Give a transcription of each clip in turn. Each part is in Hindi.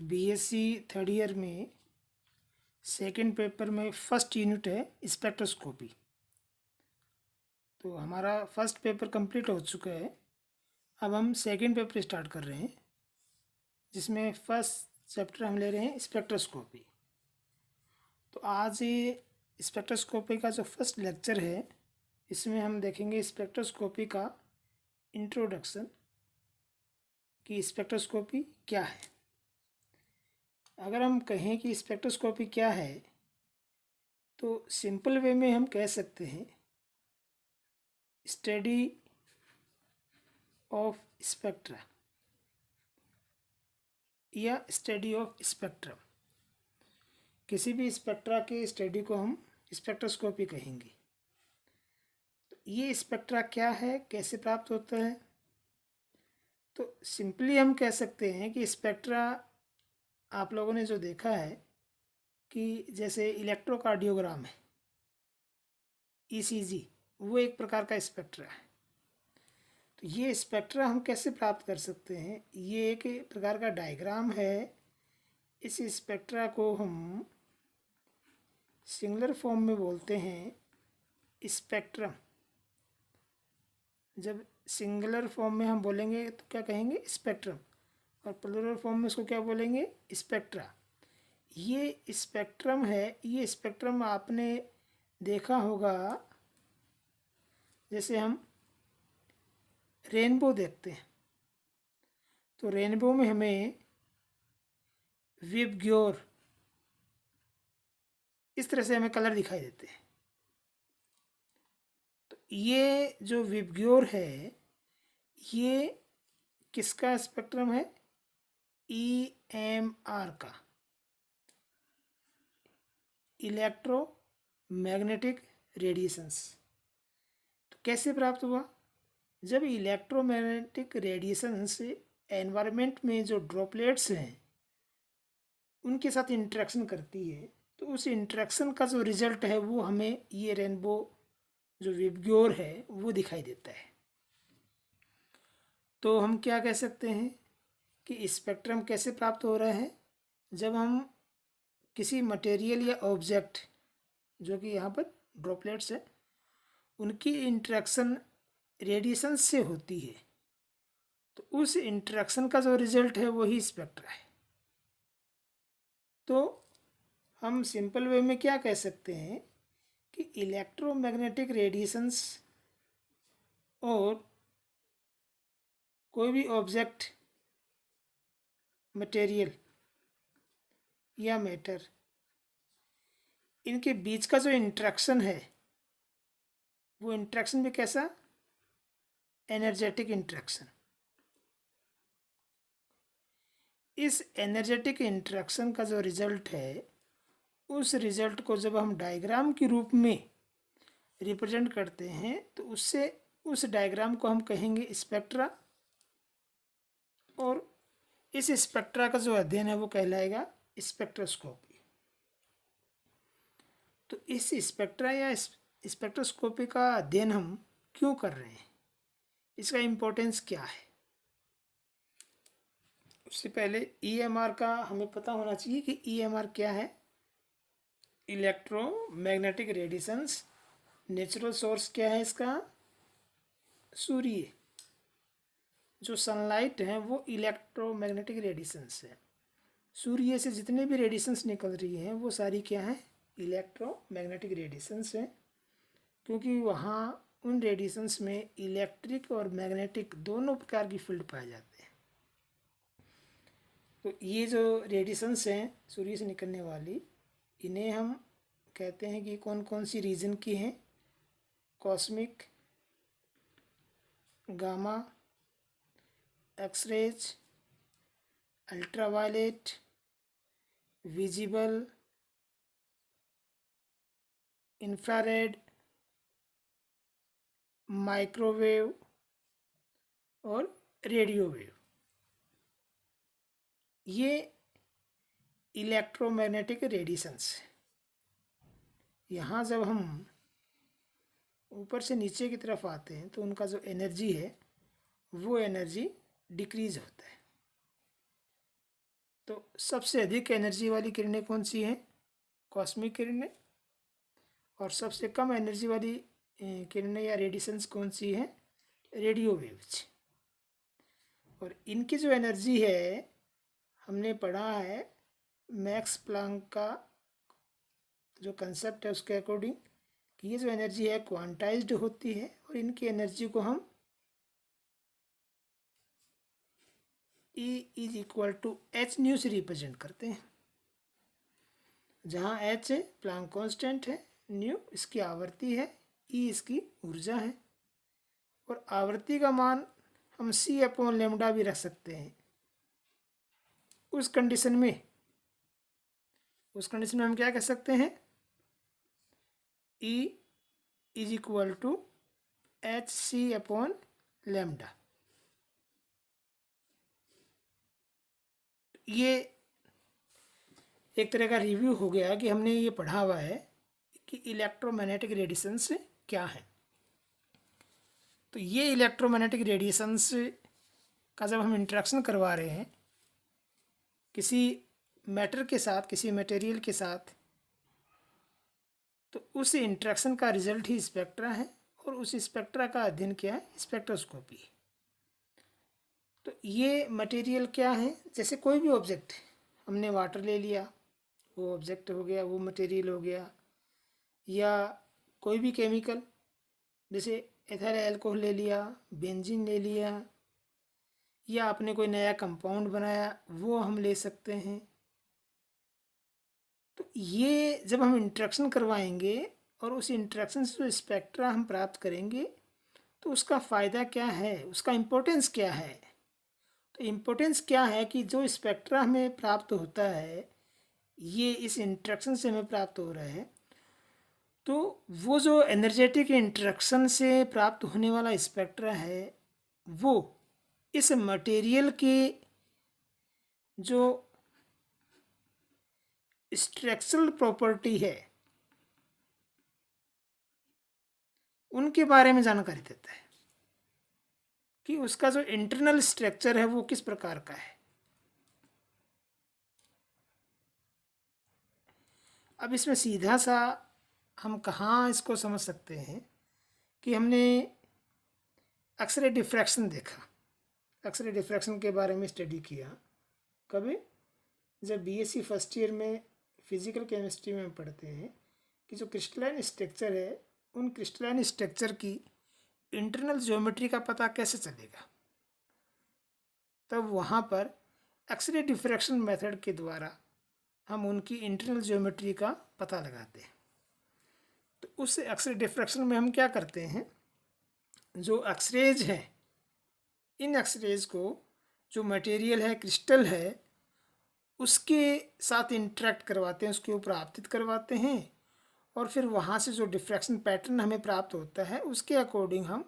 बीएससी थर्ड ईयर में सेकंड पेपर में फर्स्ट यूनिट है स्पेक्ट्रोस्कोपी। तो हमारा फर्स्ट पेपर कंप्लीट हो चुका है। अब हम सेकंड पेपर स्टार्ट कर रहे हैं, जिसमें फर्स्ट चैप्टर हम ले रहे हैं स्पेक्ट्रोस्कोपी। तो आज ये स्पेक्ट्रोस्कोपी का जो फर्स्ट लेक्चर है, इसमें हम देखेंगे स्पेक्ट्रोस्कोपी का इंट्रोडक्शन कि स्पेक्ट्रोस्कोपी क्या है। अगर हम कहें कि स्पेक्ट्रोस्कोपी क्या है, तो सिंपल वे में हम कह सकते हैं स्टडी ऑफ स्पेक्ट्रा या स्टडी ऑफ स्पेक्ट्रम। किसी भी स्पेक्ट्रा के स्टडी को हम स्पेक्ट्रोस्कोपी कहेंगे। तो ये स्पेक्ट्रा क्या है, कैसे प्राप्त होता है? तो सिंपली हम कह सकते हैं कि स्पेक्ट्रा आप लोगों ने जो देखा है कि जैसे इलेक्ट्रोकार्डियोग्राम है, ईसीजी, वो एक प्रकार का स्पेक्ट्रा है। तो ये स्पेक्ट्रा हम कैसे प्राप्त कर सकते हैं? ये एक प्रकार का डायग्राम है। इस स्पेक्ट्रा को हम सिंगुलर फॉर्म में बोलते हैं स्पेक्ट्रम। जब सिंगुलर फॉर्म में हम बोलेंगे तो क्या कहेंगे? स्पेक्ट्रम। और प्लूरल फॉर्म में इसको क्या बोलेंगे? स्पेक्ट्रा। ये स्पेक्ट्रम है। ये स्पेक्ट्रम आपने देखा होगा, जैसे हम रेनबो देखते हैं तो रेनबो में हमें विबग्योर, इस तरह से हमें कलर दिखाई देते हैं। तो ये जो विबग्योर है, ये किसका स्पेक्ट्रम है? EMR का, इलेक्ट्रोमैग्नेटिक रेडिएशंस। तो कैसे प्राप्त हुआ? जब इलेक्ट्रोमैग्नेटिक रेडिएशन से एनवायरनमेंट में जो ड्रॉपलेट्स हैं उनके साथ इंटरेक्शन करती है, तो उस इंटरेक्शन का जो रिजल्ट है वो हमें ये रेनबो जो विबग्योर है वो दिखाई देता है। तो हम क्या कह सकते हैं कि स्पेक्ट्रम कैसे प्राप्त हो रहा है? जब हम किसी मटेरियल या ऑब्जेक्ट, जो कि यहाँ पर ड्रॉपलेट्स है, उनकी इंटरेक्शन रेडिएशन से होती है, तो उस इंटरेक्शन का जो रिजल्ट है वही स्पेक्ट्रा है। तो हम सिंपल वे में क्या कह सकते हैं कि इलेक्ट्रोमैग्नेटिक रेडिएशंस और कोई भी ऑब्जेक्ट, मटेरियल या मैटर, इनके बीच का जो इंटरेक्शन है वो इंटरेक्शन भी कैसा? Energetic interaction. इस एनर्जेटिक इंटरेक्शन का जो रिजल्ट है, उस रिजल्ट को जब हम डायग्राम के रूप में रिप्रेजेंट करते हैं तो उससे उस डायग्राम को हम कहेंगे स्पेक्ट्रा, और इस स्पेक्ट्रा का जो अध्ययन है वो कहलाएगा स्पेक्ट्रोस्कोपी। तो इस स्पेक्ट्रा या स्पेक्ट्रोस्कोपी का अध्ययन हम क्यों कर रहे हैं, इसका इम्पोर्टेंस क्या है? उससे पहले EMR का हमें पता होना चाहिए कि EMR क्या है। Electromagnetic radiations. नेचुरल सोर्स क्या है इसका? सूर्य। जो सनलाइट है वो इलेक्ट्रोमैग्नेटिक रेडिएशंस है। सूर्य से जितने भी रेडिएशंस निकल रही हैं वो सारी क्या है? इलेक्ट्रोमैग्नेटिक रेडिएशंस हैं, क्योंकि वहाँ उन रेडिएशंस में इलेक्ट्रिक और मैग्नेटिक दोनों प्रकार की फील्ड पाए जाते हैं। तो ये जो रेडिएशंस हैं सूर्य से निकलने वाली, इन्हें हम कहते हैं कि कौन कौन सी रीजन की हैं? Cosmic, gamma, X rays, ultraviolet, visible, infrared, microwave और रेडियो वेव। ये इलेक्ट्रोमैग्नेटिक रेडिएशंस। यहाँ जब हम ऊपर से नीचे की तरफ आते हैं तो उनका जो एनर्जी है वो एनर्जी डिक्रीज होता है। तो सबसे अधिक एनर्जी वाली किरणें कौन सी हैं? कॉस्मिक किरणें। और सबसे कम एनर्जी वाली किरणें या रेडिएशंस कौन सी हैं? Radio waves. और इनकी जो एनर्जी है, हमने पढ़ा है मैक्स प्लैंक का जो कंसेप्ट है उसके अकॉर्डिंग कि ये जो एनर्जी है क्वांटाइज्ड होती है, और इनकी एनर्जी को हम E is equal to H nu से रिप्रेजेंट करते हैं, जहाँ एच प्लैंक कांस्टेंट है, न्यू इसकी आवृत्ति है, ई इसकी ऊर्जा है। और आवृत्ति का मान हम सी अपॉन लेमडा भी रख सकते हैं। उस कंडीशन में हम क्या कह सकते हैं? E is equal to H C upon lambda. ये एक तरह का रिव्यू हो गया कि हमने ये पढ़ा हुआ है कि इलेक्ट्रोमैग्नेटिक रेडिएशंस क्या है। तो ये इलेक्ट्रोमैग्नेटिक रेडिएशंस का जब हम इंटरेक्शन करवा रहे हैं किसी मैटर के साथ, किसी मटेरियल के साथ, तो उस इंटरेक्शन का रिजल्ट ही स्पेक्ट्रा है, और उस स्पेक्ट्रा का अध्ययन क्या है? स्पेक्ट्रोस्कोपी। तो ये मटेरियल क्या है? जैसे कोई भी ऑब्जेक्ट, हमने वाटर ले लिया, वो ऑब्जेक्ट हो गया, वो मटेरियल हो गया, या कोई भी केमिकल जैसे एथाइल अल्कोहल ले लिया, बेंजीन ले लिया, या आपने कोई नया कंपाउंड बनाया वो हम ले सकते हैं। तो ये जब हम इंटरेक्शन करवाएंगे और उस इंटरेक्शन से जो स्पेक्ट्रा हम प्राप्त करेंगे, तो उसका फ़ायदा क्या है, उसका इम्पोर्टेंस क्या है? तो इम्पोर्टेंस क्या है कि जो स्पेक्ट्रा हमें प्राप्त होता है, ये इस इंटरेक्शन से हमें प्राप्त हो रहा है, तो वो जो एनर्जेटिक इंटरेक्शन से प्राप्त होने वाला स्पेक्ट्रा है, वो इस मटेरियल के जो स्ट्रक्चरल प्रॉपर्टी है उनके बारे में जानकारी देता है कि उसका जो इंटरनल स्ट्रक्चर है वो किस प्रकार का है। अब इसमें सीधा सा हम कहाँ इसको समझ सकते हैं कि हमने एक्सरे डिफ्रैक्शन देखा, एक्सरे डिफ्रैक्शन के बारे में स्टडी किया। कभी जब बीएससी फर्स्ट ईयर में फिजिकल केमिस्ट्री में पढ़ते हैं कि जो क्रिस्टलाइन स्ट्रक्चर है, उन क्रिस्टलाइन स्ट्रक्चर की इंटरनल ज्योमेट्री का पता कैसे चलेगा, तब वहाँ पर एक्सरे डिफ्रैक्शन मेथड के द्वारा हम उनकी इंटरनल ज्योमेट्री का पता लगाते हैं। तो उस एक्सरे डिफ्रैक्शन में हम क्या करते हैं, जो एक्सरेज हैं, इन एक्सरेज को जो मटेरियल है, क्रिस्टल है, उसके साथ इंटरेक्ट करवाते हैं, उसके ऊपर आपतित करवाते हैं, और फिर वहाँ से जो डिफ्रैक्शन पैटर्न हमें प्राप्त होता है उसके अकॉर्डिंग हम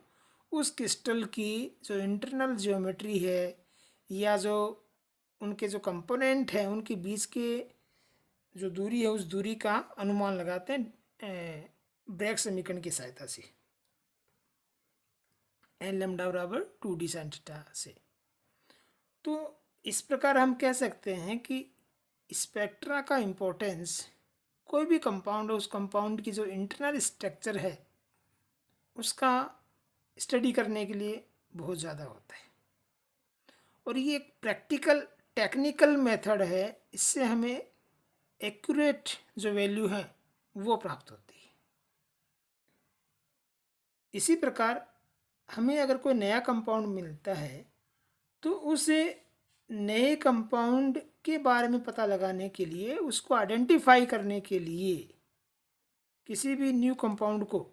उस क्रिस्टल की जो इंटरनल ज्योमेट्री है या जो उनके जो कंपोनेंट हैं उनके बीच के जो दूरी है उस दूरी का अनुमान लगाते हैं ब्रैग समीकरण की सहायता से, एन लैम्डा बराबर 2d sin थीटा से। तो इस प्रकार हम कह सकते हैं कि स्पेक्ट्रा का इम्पोर्टेंस कोई भी कंपाउंड है, उस कंपाउंड की जो इंटरनल स्ट्रक्चर है उसका स्टडी करने के लिए बहुत ज़्यादा होता है। और ये एक प्रैक्टिकल टेक्निकल मेथड है, इससे हमें एक्यूरेट जो वैल्यू है वो प्राप्त होती है। इसी प्रकार हमें अगर कोई नया कंपाउंड मिलता है तो उसे नए कंपाउंड के बारे में पता लगाने के लिए, उसको आइडेंटिफाई करने के लिए, किसी भी न्यू कंपाउंड को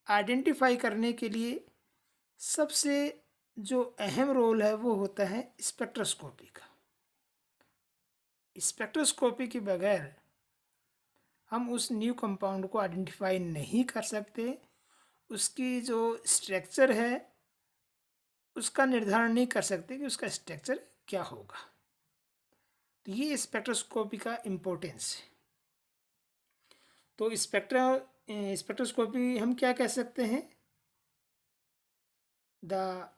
आइडेंटिफाई करने के लिए सबसे जो अहम रोल है वो होता है स्पेक्ट्रोस्कोपी का। स्पेक्ट्रोस्कोपी के बगैर हम उस न्यू कंपाउंड को आइडेंटिफाई नहीं कर सकते, उसकी जो स्ट्रक्चर है उसका निर्धारण नहीं कर सकते कि उसका स्ट्रक्चर क्या होगा। तो ये स्पेक्ट्रोस्कोपी का इम्पोर्टेंस है। तो स्पेक्ट्रोस्कोपी हम क्या कह सकते हैं, the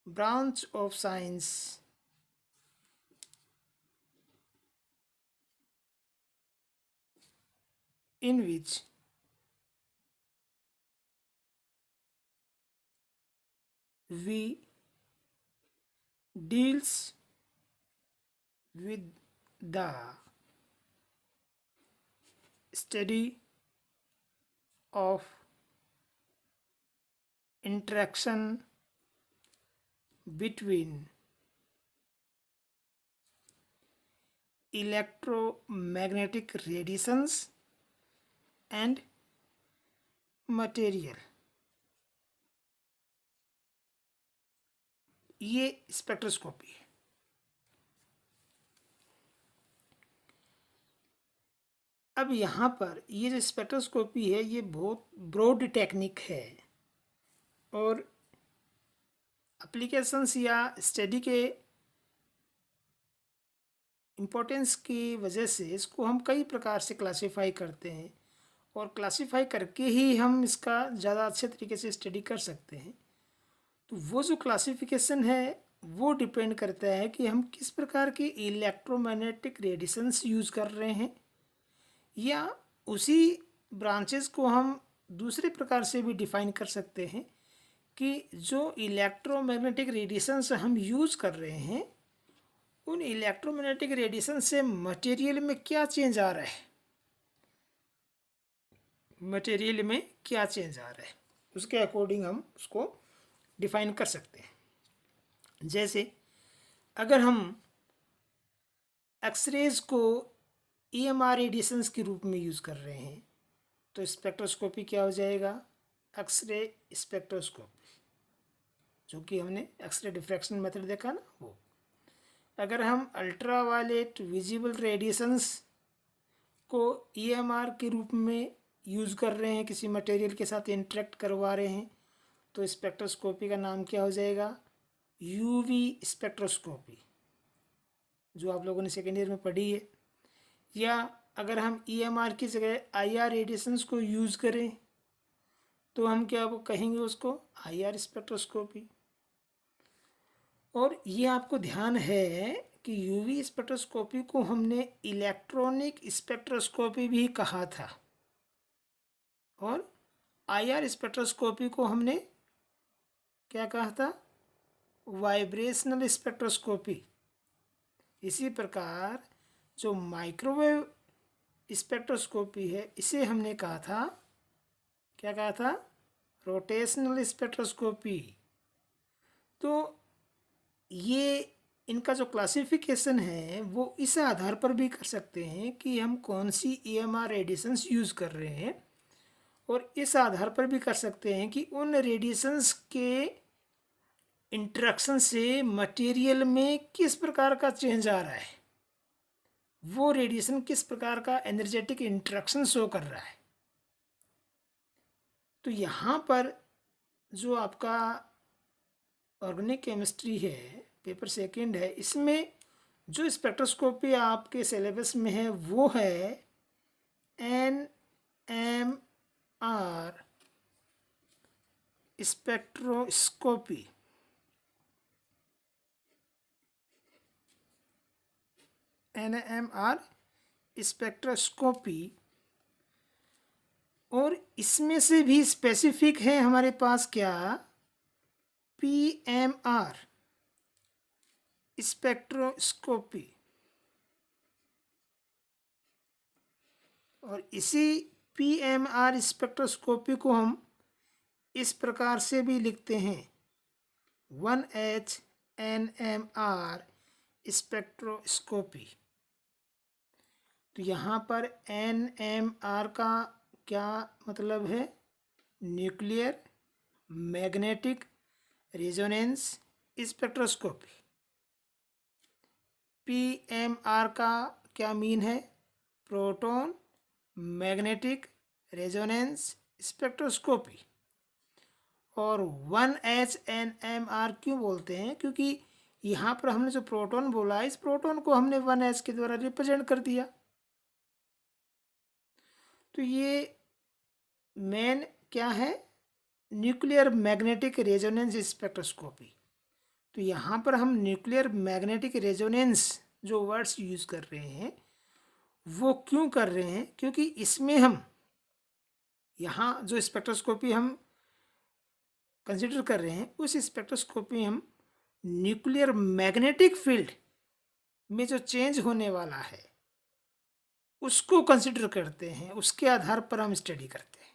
branch of science in which we deals with the study of interaction between electromagnetic radiations and material। ये स्पेक्ट्रोस्कोपी है। अब यहाँ पर ये जो स्पेक्ट्रोस्कोपी है ये बहुत ब्रॉड टेक्निक है और एप्लीकेशंस या स्टडी के इम्पोर्टेंस की वजह से इसको हम कई प्रकार से क्लासिफाई करते हैं और क्लासिफाई करके ही हम इसका ज़्यादा अच्छे तरीके से स्टडी कर सकते हैं। तो वो जो क्लासिफिकेशन है वो डिपेंड करता है कि हम किस प्रकार के इलेक्ट्रोमैग्नेटिक रेडिएशंस यूज़ कर रहे हैं, या उसी ब्रांचेस को हम दूसरे प्रकार से भी डिफाइन कर सकते हैं कि जो इलेक्ट्रोमैग्नेटिक रेडिएशंस हम यूज़ कर रहे हैं उन इलेक्ट्रोमैग्नेटिक रेडिएशन से मटेरियल में क्या चेंज आ रहा है, मटेरियल में क्या चेंज आ रहा है, उसके अकॉर्डिंग हम उसको डिफाइन कर सकते हैं। जैसे अगर हम एक्सरेज को EMR रेडिएशंस के रूप में यूज़ कर रहे हैं तो स्पेक्ट्रोस्कोपी क्या हो जाएगा, एक्सरे स्पेक्ट्रोस्कोपी, जो कि हमने एक्सरे डिफ्रैक्शन मेथड देखा ना वो। अगर हम अल्ट्रा वायलेट विजिबल रेडिएशंस को EMR के रूप में यूज़ कर रहे हैं, किसी मटेरियल के साथ इंटरेक्ट करवा रहे हैं, तो स्पेक्ट्रोस्कोपी का नाम क्या हो जाएगा, UV स्पेक्ट्रोस्कोपी, जो आप लोगों ने सेकेंड ईयर में पढ़ी है। या अगर हम EMR की जगह IR रेडिएशंस को यूज़ करें तो हम क्या कहेंगे उसको, IR स्पेक्ट्रोस्कोपी। और ये आपको ध्यान है कि UV स्पेक्ट्रोस्कोपी को हमने इलेक्ट्रॉनिक स्पेक्ट्रोस्कोपी भी कहा था और IR स्पेक्ट्रोस्कोपी को हमने क्या कहा था, वाइब्रेशनल स्पेक्ट्रोस्कोपी। इसी प्रकार जो माइक्रोवेव स्पेक्ट्रोस्कोपी है इसे हमने कहा था, क्या कहा था, रोटेशनल स्पेक्ट्रोस्कोपी। तो ये इनका जो क्लासिफिकेशन है वो इस आधार पर भी कर सकते हैं कि हम कौन सी EMR रेडिएशंस यूज़ कर रहे हैं, और इस आधार पर भी कर सकते हैं कि उन रेडिएशंस के इंटरेक्शन से मटेरियल में किस प्रकार का चेंज आ रहा है, वो रेडिएशन किस प्रकार का एनर्जेटिक इंटरेक्शन शो कर रहा है। तो यहाँ पर जो आपका ऑर्गेनिक केमिस्ट्री है, पेपर सेकंड है, इसमें जो स्पेक्ट्रोस्कोपी आपके सिलेबस में है वो है NMR स्पेक्ट्रोस्कोपी। NMR स्पेक्ट्रोस्कोपी, और इसमें से भी स्पेसिफिक है हमारे पास क्या, PMR स्पेक्ट्रोस्कोपी। और इसी PMR स्पेक्ट्रोस्कोपी को हम इस प्रकार से भी लिखते हैं, 1H NMR स्पेक्ट्रोस्कोपी। तो यहाँ पर NMR का क्या मतलब है, nuclear magnetic resonance spectroscopy. PMR का क्या मीन है, प्रोटॉन मैग्नेटिक रेजोनेंस स्पेक्ट्रोस्कोपी। और 1H NMR क्यों बोलते हैं, क्योंकि यहाँ पर हमने जो प्रोटॉन बोला इस प्रोटॉन को हमने 1H के द्वारा रिप्रेजेंट कर दिया। तो ये मेन क्या है, न्यूक्लियर मैग्नेटिक रेजोनेंस स्पेक्ट्रोस्कोपी। तो यहाँ पर हम न्यूक्लियर मैग्नेटिक रेजोनेंस जो वर्ड्स यूज़ कर रहे हैं वो क्यों कर रहे हैं, क्योंकि इसमें हम यहाँ जो स्पेक्ट्रोस्कोपी हम कंसिडर कर रहे हैं, उस स्पेक्ट्रोस्कोपी हम न्यूक्लियर मैग्नेटिक फील्ड में जो चेंज होने वाला है उसको कंसिडर करते हैं, उसके आधार पर हम स्टडी करते हैं।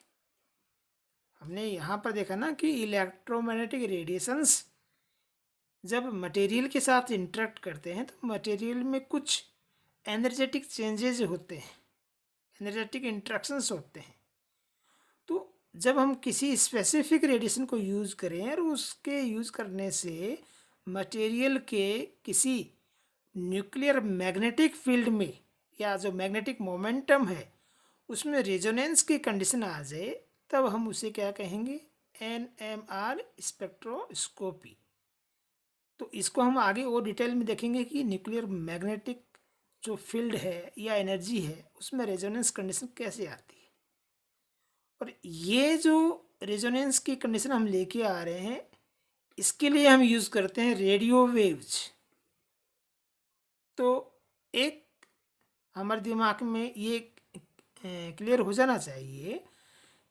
हमने यहाँ पर देखा ना कि इलेक्ट्रोमैग्नेटिक रेडिएशंस जब मटेरियल के साथ इंटरेक्ट करते हैं तो मटेरियल में कुछ एनर्जेटिक चेंजेज होते हैं, एनर्जेटिक इंट्रैक्शंस होते हैं। तो जब हम किसी स्पेसिफिक रेडिएशन को यूज़ करें और उसके यूज़ करने से मटेरियल के किसी न्यूक्लियर मैग्नेटिक फील्ड में या जो मैग्नेटिक मोमेंटम है उसमें रेजोनेंस की कंडीशन आ जाए, तब हम उसे क्या कहेंगे, NMR स्पेक्ट्रोस्कोपी। तो इसको हम आगे और डिटेल में देखेंगे कि न्यूक्लियर मैग्नेटिक जो फील्ड है या एनर्जी है उसमें रेजोनेंस कंडीशन कैसे आती है। और ये जो रेजोनेंस की कंडीशन हम लेके आ रहे हैं, इसके लिए हम यूज़ करते हैं रेडियो वेव्स। तो एक हमारे दिमाग में ये क्लियर हो जाना चाहिए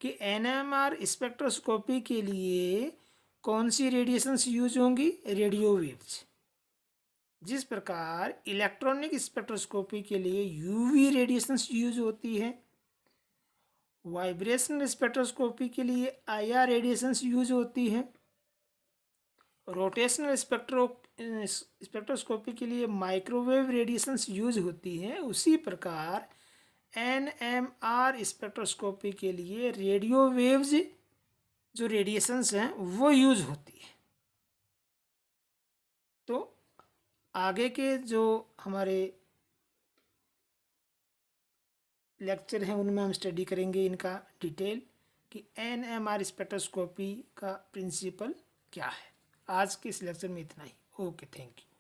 कि NMR स्पेक्ट्रोस्कोपी के लिए कौन सी रेडिएशंस यूज होंगी, रेडियो वेव्स। जिस प्रकार इलेक्ट्रॉनिक स्पेक्ट्रोस्कोपी के लिए UV रेडिएशंस यूज होती है, वाइब्रेशनल स्पेक्ट्रोस्कोपी के लिए IR रेडिएशंस यूज होती है, रोटेशनल स्पेक्ट्रोस्कोपी के लिए माइक्रोवेव रेडिएशंस यूज होती हैं, उसी प्रकार NMR स्पेक्ट्रोस्कोपी के लिए रेडियो वेव्स जो रेडिएशंस हैं वो यूज होती है। तो आगे के जो हमारे लेक्चर हैं उनमें हम स्टडी करेंगे इनका डिटेल कि NMR स्पेक्ट्रोस्कोपी का प्रिंसिपल क्या है। आज के इस लेक्चर में इतना ही। Okay, thank you.